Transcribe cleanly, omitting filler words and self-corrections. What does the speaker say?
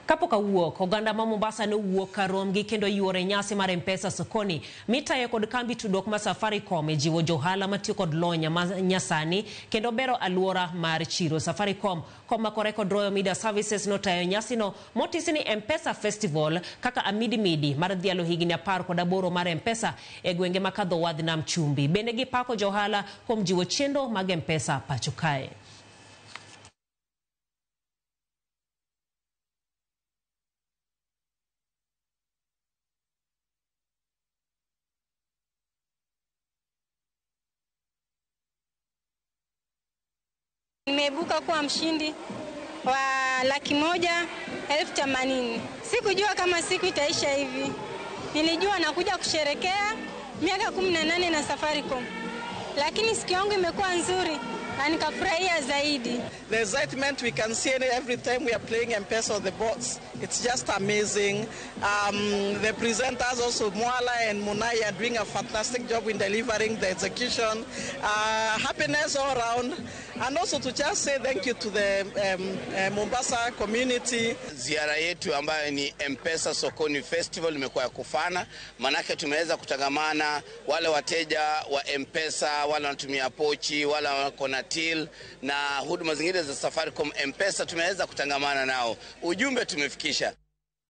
Kapoka wuok, oganda ma Mombasa ne wuok karom gi kendo yuore nyasi mar M-Pesa sokoni. Mitayo kod kambi tudruok ma Safaricom jiwo johala matiyo kod lony nyasani kendo bero aluora mar chiro. Safaricom komakore kod Royal Media Services notayo nyasi no motisi ni M-Pesa Festival kaka amidi mar dhialo higni 18 mar M-Pesa e gwenge makadho wadh nam chumbi. Bende gipako johala kuom jiwo chenro mag M-Pesa pacho kae. Nimeibuka kuwa mshindi wa 1,80,000. Sikujua kama siku itaisha hivi. Nilijua nakuja kusherekea miaka 18 na Safaricom. Lakini siku yangu imekuwa nzuri na nikafurahia zaidi. The excitement we can see every time we are playing M-Pesa on the boards. It's just amazing. The presenters also, Mwala and Munai, are doing a fantastic job in delivering the execution. Happiness all around. And also to just say thank you to the Mombasa community. Ziara yetu ambayo ni M-Pesa Sokoni Festival imekuwa ya kufana. Manake tumeweza kutangamana wale wateja wa M-Pesa, wale wanatumia pochi, wale wako na till na huduma zingine za Safaricom M-Pesa tumeweza kutangamana nao. Ujumbe tumefikisha.